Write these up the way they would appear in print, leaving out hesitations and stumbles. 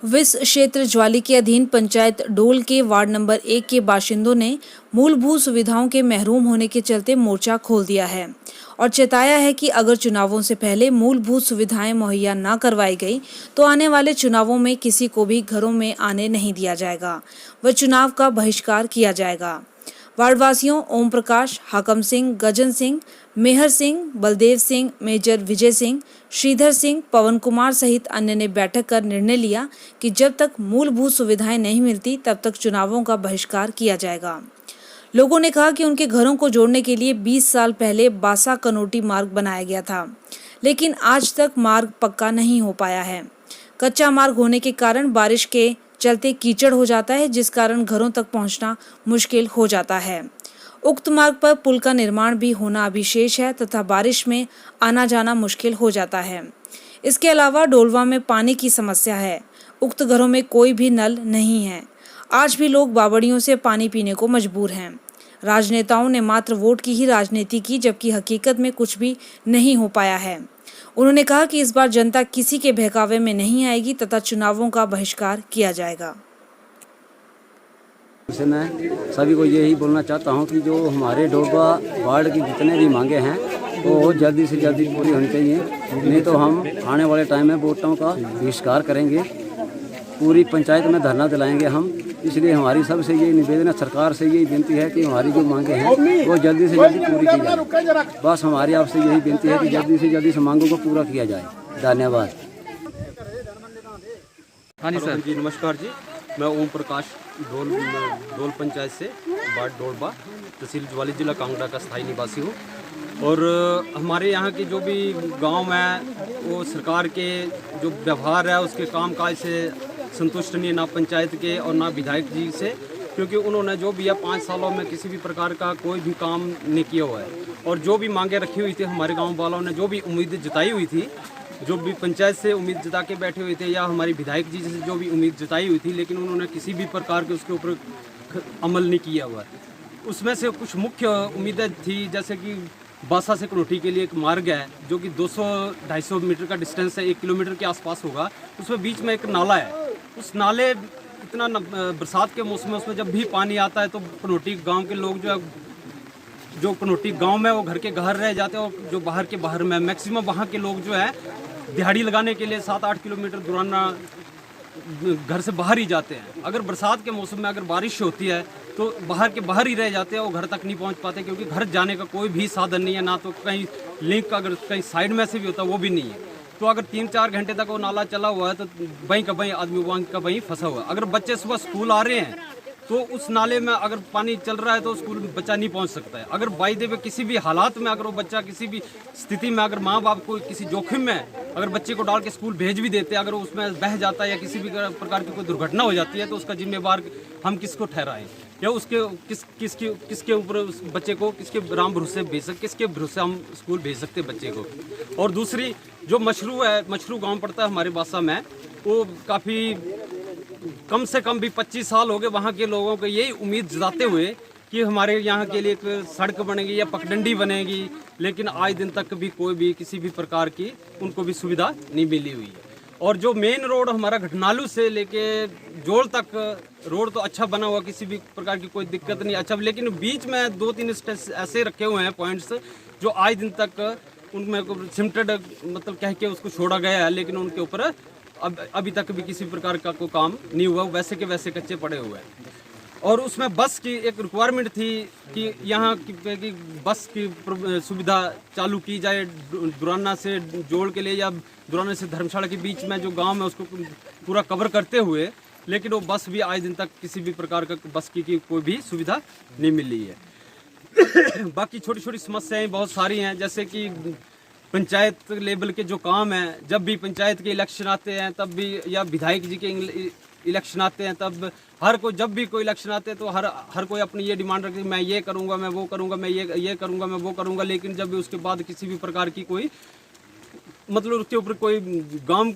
विस क्षेत्र ज्वाली के अधीन पंचायत डोल के वार्ड नंबर 1 के बाशिंदों ने मूलभूत सुविधाओं के महरूम होने के चलते मोर्चा खोल दिया है और चेताया है कि अगर चुनावों से पहले मूलभूत सुविधाएं मुहैया न करवाई गई तो आने वाले चुनावों में किसी को भी घरों में आने नहीं दिया जाएगा व चुनाव का बहिष्कार किया जाएगा। वार्डवासियों ओम प्रकाश, हाकम सिंह, गजन सिंह, मेहर सिंह, बलदेव सिंह, मेजर विजय सिंह, श्रीधर सिंह, पवन कुमार सहित अन्य ने बैठक कर निर्णय लिया कि जब तक मूलभूत सुविधाएं नहीं मिलती तब तक चुनावों का बहिष्कार किया जाएगा। लोगों ने कहा कि उनके घरों को जोड़ने के लिए 20 साल पहले बासा कनोटी मार्ग बनाया गया था, लेकिन आज तक मार्ग पक्का नहीं हो पाया है। कच्चा मार्ग होने के कारण बारिश के चलते कीचड़ हो जाता है, जिस कारण घरों तक पहुंचना मुश्किल हो जाता है। उक्त मार्ग पर पुल का निर्माण भी होना अभी शेष है तथा बारिश में आना जाना मुश्किल हो जाता है। इसके अलावा डोलवा में पानी की समस्या है। उक्त घरों में कोई भी नल नहीं है। आज भी लोग बावड़ियों से पानी पीने को मजबूर हैं। राजनेताओं ने मात्र वोट की ही राजनीति की, जबकि हकीकत में कुछ भी नहीं हो पाया है। उन्होंने कहा कि इस बार जनता किसी के बहकावे में नहीं आएगी तथा चुनावों का बहिष्कार किया जाएगा। से मैं सभी को यही बोलना चाहता हूं कि जो हमारे डोबा वार्ड की जितने भी मांगे हैं वो जल्दी से जल्दी पूरी होनी चाहिए, नहीं तो हम आने वाले टाइम में वोटों का बहिष्कार करेंगे, पूरी पंचायत में धरना दिलाएंगे हम। इसलिए हमारी सबसे यही निवेदन है, सरकार से यही विनती है कि हमारी जो मांगे हैं वो जल्दी से जल्दी पूरी की जाए। बस हमारी आपसे यही विनती है कि जल्दी से जल्दी इस मांगों को पूरा किया जाए। धन्यवाद। हाँ जी सर जी, नमस्कार जी। मैं ओम प्रकाश डोल पंचायत से वार्ड डोलबा तहसील ज्वाली जिला कांगड़ा का स्थायी निवासी हूँ। और हमारे यहाँ के जो भी गांव हैं वो सरकार के जो व्यवहार है उसके कामकाज से संतुष्ट नहीं, ना पंचायत के और ना विधायक जी से, क्योंकि उन्होंने जो भी है 5 सालों में किसी भी प्रकार का कोई भी काम नहीं किया हुआ है। और जो भी मांगे रखी हुई थी हमारे गाँव वालों ने, जो भी उम्मीद जताई हुई थी, जो भी पंचायत से उम्मीद जता के बैठे हुए थे या हमारी विधायक जी से जो भी उम्मीद जताई हुई थी, लेकिन उन्होंने किसी भी प्रकार के उसके ऊपर अमल नहीं किया हुआ। उसमें से कुछ मुख्य उम्मीदें थी, जैसे कि बासा से कनोटी के लिए एक मार्ग है जो कि 200-250 मीटर का डिस्टेंस है, 1 किलोमीटर के आसपास होगा। उसमें बीच में एक नाला है। उस नाले इतना बरसात के मौसम में उसमें जब भी पानी आता है तो कनोटी गाँव के लोग जो कनोटी गांव में वो घर के घर रह जाते हैं, और जो बाहर के बाहर में मैक्सिमम वहाँ के लोग जो है दिहाड़ी लगाने के लिए 7-8 किलोमीटर दुराना घर से बाहर ही जाते हैं। अगर बरसात के मौसम में अगर बारिश होती है तो बाहर के बाहर ही रह जाते हैं, वो घर तक नहीं पहुंच पाते, क्योंकि घर जाने का कोई भी साधन नहीं है, ना तो कहीं लिंक अगर कहीं साइड में से भी होता है वो भी नहीं है। तो अगर 3-4 घंटे तक वो नाला चला हुआ है तो वहीं का वहीं आदमी वहीं का वहीं फंसा हुआ है। अगर बच्चे सुबह स्कूल आ रहे हैं तो उस नाले में अगर पानी चल रहा है तो स्कूल में बच्चा नहीं पहुंच सकता है। अगर बाई द वे किसी भी हालात में अगर वो बच्चा किसी भी स्थिति में अगर माँ बाप को किसी जोखिम में अगर बच्चे को डाल के स्कूल भेज भी देते हैं, अगर उसमें बह जाता है या किसी भी प्रकार की कोई दुर्घटना हो जाती है तो उसका जिम्मेवार हम किसको ठहराएं, या उसके किसके ऊपर उस बच्चे को किसके राम भरोसे भेज सकते, किसके भरोसे हम स्कूल भेज सकते हैं बच्चे को। और दूसरी जो मशरू गाँव पड़ता है हमारे बासा में, वो काफ़ी कम से कम भी 25 साल हो गए वहाँ के लोगों को यही उम्मीद जताते हुए कि हमारे यहाँ के लिए एक सड़क बनेगी या पगडंडी बनेगी, लेकिन आज दिन तक भी कोई भी किसी भी प्रकार की उनको भी सुविधा नहीं मिली हुई है। और जो मेन रोड हमारा घटनालू से लेके जोड़ तक रोड तो अच्छा बना हुआ, किसी भी प्रकार की कोई दिक्कत नहीं, अच्छा, लेकिन बीच में 2-3 स्टेज ऐसे रखे हुए हैं पॉइंट्स जो आज दिन तक उनमें सिमटेड मतलब कह के उसको छोड़ा गया है, लेकिन उनके ऊपर अभी तक भी किसी प्रकार का कोई काम नहीं हुआ, वैसे के वैसे कच्चे पड़े हुए हैं। और उसमें बस की एक रिक्वायरमेंट थी कि यहाँ की बस की सुविधा चालू की जाए दुराना से जोड़ के लिए या दुराना से धर्मशाला के बीच में जो गांव है उसको पूरा कवर करते हुए, लेकिन वो बस भी आज दिन तक किसी भी प्रकार का बस की कोई भी सुविधा नहीं मिली है। बाकी छोटी छोटी समस्याएं बहुत सारी हैं, जैसे कि पंचायत लेवल के जो काम हैं, जब भी पंचायत के इलेक्शन आते हैं तब भी, या विधायक जी के इलेक्शन आते हैं तब हर कोई, जब भी कोई इलेक्शन आते हैं तो हर कोई अपनी ये डिमांड रखते हैं, मैं ये करूंगा, मैं वो करूंगा, मैं ये करूंगा, मैं वो करूंगा, लेकिन जब भी उसके बाद किसी भी प्रकार की कोई मतलब उसके ऊपर कोई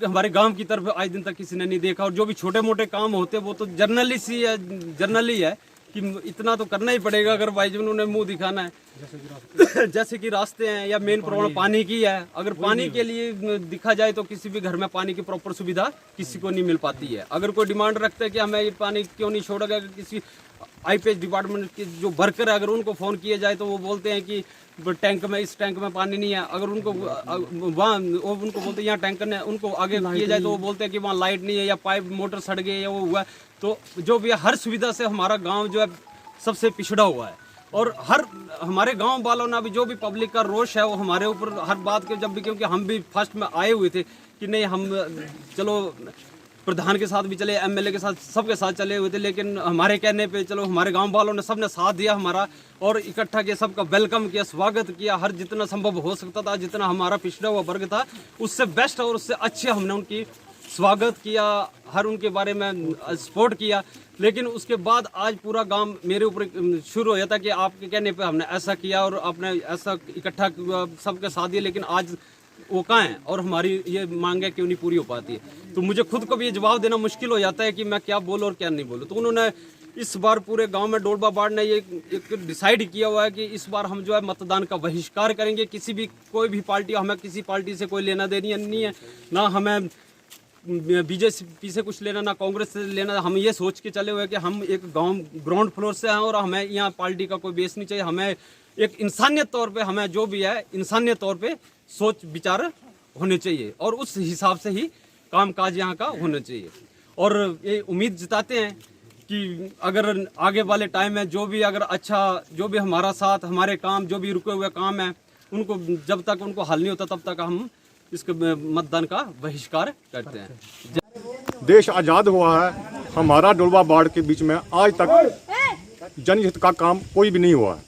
हमारे गांव की तरफ आज दिन तक किसी ने नहीं देखा। और जो भी छोटे मोटे काम होते हैं वो तो जर्नली है, कि इतना तो करना ही पड़ेगा अगर भाईजानों ने मुंह दिखाना है। जैसे कि रास्ते हैं या मेन प्रॉब्लम पानी की है। अगर पानी के लिए दिखा जाए तो किसी भी घर में पानी की प्रॉपर सुविधा किसी को नहीं मिल पाती है। अगर कोई डिमांड रखता है कि हमें ये पानी क्यों नहीं छोड़ा गया, किसी आईपीएच डिपार्टमेंट के जो वर्कर है अगर उनको फ़ोन किया जाए तो वो बोलते हैं कि टैंक में, इस टैंक में पानी नहीं है। अगर उनको वहाँ उनको बोलते हैं यहाँ टैंकर ने, उनको आगे किया जाए तो वो बोलते हैं कि वहाँ लाइट नहीं है या पाइप मोटर सड़ गए या वो हुआ। तो जो भी है हर सुविधा से हमारा गांव जो है सबसे पिछड़ा हुआ है। और हर हमारे गांव वालों ने भी जो भी पब्लिक का रोष है वो हमारे ऊपर हर बात के जब भी, क्योंकि हम भी फर्स्ट में आए हुए थे कि नहीं हम चलो प्रधान के साथ भी चले, एमएलए के साथ, सबके साथ चले हुए थे, लेकिन हमारे कहने पे चलो हमारे गांव वालों ने सबने साथ दिया हमारा और इकट्ठा किया, सबका वेलकम किया, स्वागत किया, हर जितना संभव हो सकता था, जितना हमारा पिछड़ा हुआ वर्ग था उससे बेस्ट और उससे अच्छे हमने उनकी स्वागत किया, हर उनके बारे में सपोर्ट किया। लेकिन उसके बाद आज पूरा गांव मेरे ऊपर शुरू हो जाता कि आपके कहने पे हमने ऐसा किया और आपने ऐसा इकट्ठा सबके साथ दिया, लेकिन आज वो कहाँ है और हमारी ये मांगे क्यों नहीं पूरी हो पाती है। तो मुझे खुद को भी ये जवाब देना मुश्किल हो जाता है कि मैं क्या बोलूँ और क्या नहीं बोलूँ। तो उन्होंने इस बार पूरे गांव में डोलबा वार्ड ने ये एक डिसाइड किया हुआ है कि इस बार हम जो है मतदान का बहिष्कार करेंगे। किसी भी कोई भी पार्टी, हमें किसी पार्टी से कोई लेना देनी नहीं है, ना हमें बीजेपी से कुछ लेना, ना कांग्रेस से लेना। हम ये सोच के चले हुए कि हम एक गांव ग्राउंड फ्लोर से हैं और हमें यहाँ पार्टी का कोई बेस नहीं चाहिए। हमें एक इंसानियत तौर पे, हमें जो भी है इंसानियत तौर पे सोच विचार होने चाहिए और उस हिसाब से ही कामकाज यहाँ का होना चाहिए। और ये उम्मीद जताते हैं कि अगर आगे वाले टाइम में जो भी अगर अच्छा, जो भी हमारा साथ, हमारे काम, जो भी रुके हुए काम हैं उनको जब तक उनको हल नहीं होता तब तक हम इसके मतदान का बहिष्कार करते हैं। देश आज़ाद हुआ है, हमारा डोलबा वार्ड के बीच में आज तक जनहित का काम कोई भी नहीं हुआ है।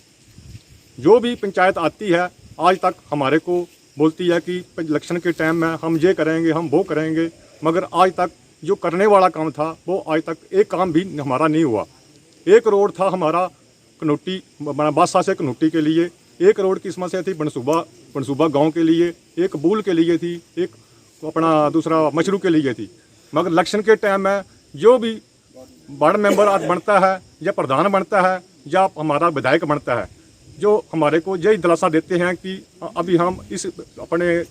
जो भी पंचायत आती है आज तक हमारे को बोलती है कि इलेक्शन के टाइम में हम ये करेंगे, हम वो करेंगे, मगर आज तक जो करने वाला काम था वो आज तक एक काम भी हमारा नहीं हुआ। एक रोड था हमारा कनोटी बादशाह से कनोटी के लिए, एक रोड की समस्या थी बनसूबा गांव के लिए, एक बूल के लिए थी, एक अपना दूसरा मशरू के लिए थी। मगर इलेक्शन के टाइम में जो भी वार्ड मेंबर आज बनता है या प्रधान बनता है या हमारा विधायक बनता है, जो हमारे को यही दिलासा देते हैं कि अभी हम इस अपने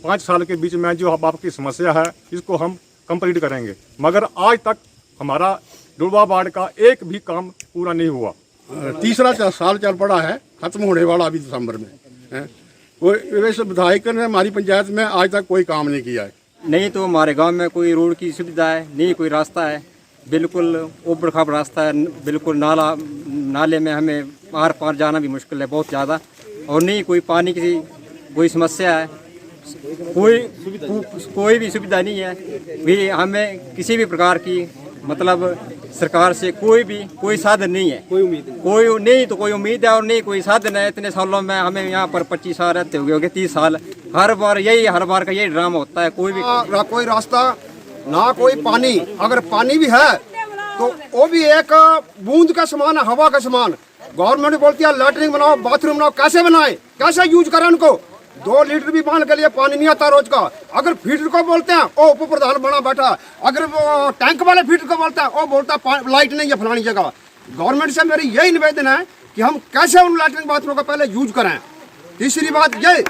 5 साल के बीच में जो आपकी समस्या है इसको हम कंप्लीट करेंगे। मगर आज तक हमारा डोलबा वार्ड का एक भी काम पूरा नहीं हुआ। तीसरा साल चल पड़ा है, खत्म होने वाला अभी दिसंबर में है। कोई वैसे विधायक ने हमारी पंचायत में आज तक कोई काम नहीं किया है। नहीं तो हमारे गांव में कोई रोड की सुविधा है, नहीं कोई रास्ता है, बिल्कुल ऊबड़ खाबड़ रास्ता है, बिल्कुल नाले में हमें आर पार जाना भी मुश्किल है बहुत ज़्यादा, और नहीं कोई पानी की कोई समस्या है, कोई भी सुविधा नहीं है। भी हमें किसी भी प्रकार की मतलब सरकार से कोई साधन नहीं है, कोई उम्मीद है और नहीं कोई साधन है। इतने सालों में हमें यहाँ पर 25 साल रहते हो गए 30 साल, हर बार का यही ड्रामा होता है। कोई रास्ता ना कोई पानी, अगर पानी भी है तो वो भी एक बूंद का समान है, हवा का समान। गवर्नमेंट बोलती है लैट्रिन बनाओ, बाथरूम बनाओ, कैसे बनाए, कैसे यूज करें उनको। 2 लीटर भी पानी के लिए पानी नहीं आता रोज का। अगर फीडर को बोलते हैं वो उप प्रधान बना बैठा, अगर टैंक वाले फीडर को बोलता है वो बोलता है लाइट नहीं है फलानी जगह। गवर्नमेंट से मेरी यही निवेदन है कि हम कैसे उन लैट्रिन बाथरूम का पहले यूज करें। तीसरी बात ये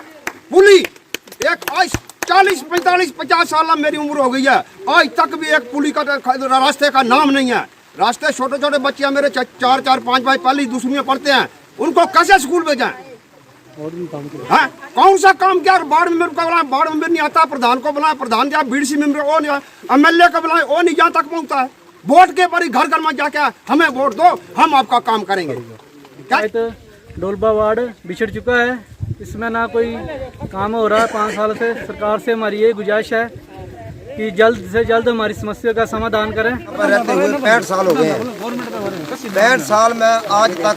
पुली, एक आज 40, 45, 50 साल मेरी उम्र हो गई है, आज तक भी एक पुली का रास्ते का नाम नहीं है। रास्ते छोटे छोटे बच्चे हैं मेरे 4, 5 भाई पहली दूसरी में पढ़ते हैं, उनको कैसे स्कूल भेजें? हाँ, कौन सा काम किया? वार्ड मेंबर को बुलाए, वार्ड मेंबर नहीं आता, प्रधान को बुलाए, प्रधान या बीडीसी मेंबर वो नहीं, एमएलए को बुलाए वो नहीं यहाँ तक पहुँचता है। वोट के पर घर घर में जाके हमें वोट दो, हम आपका काम करेंगे। क्या डोलबा वार्ड बिछड़ चुका है, इसमें ना कोई काम हो रहा है 5 साल से। सरकार से हमारी ये गुजारिश है कि जल्द से जल्द हमारी समस्या का समाधान करें। रहते हुए 65 साल हो गए हैं, 65 साल में आज तक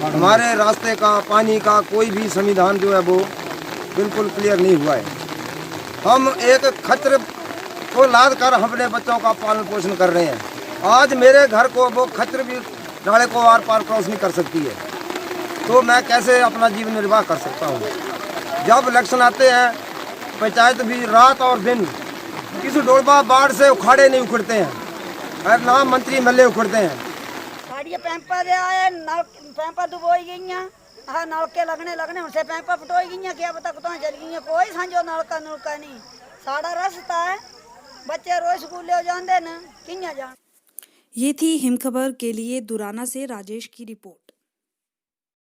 हमारे रास्ते का, पानी का कोई भी संविधान जो है वो बिल्कुल क्लियर नहीं हुआ है। हम एक खच्चर को लाद कर अपने बच्चों का पालन पोषण कर रहे हैं। आज मेरे घर को वो खच्चर भी नाले को आर पार क्रॉस नहीं कर सकती है, तो मैं कैसे अपना जीवन निर्वाह कर सकता हूँ? जब इलेक्शन आते हैं पंचायत भी रात और दिन किसी डोलबा वार्ड से उखाड़े नहीं उखड़ते हैं, और ना मंत्री एमएलए उखड़ते हैं। साड़ियाँ पैंपा दे आए नल पैंपा डुबोई गई हाँ नलके लगने उनसे पैंपा फटोई गई क्या पता कुछ चली गई कोई समझो नलका नुलका नहीं साड़ा रास्ता है बच्चे रोज स्कूल जाते न कियां जान। ये थी हिम खबर के लिए दुराना से राजेश की रिपोर्ट।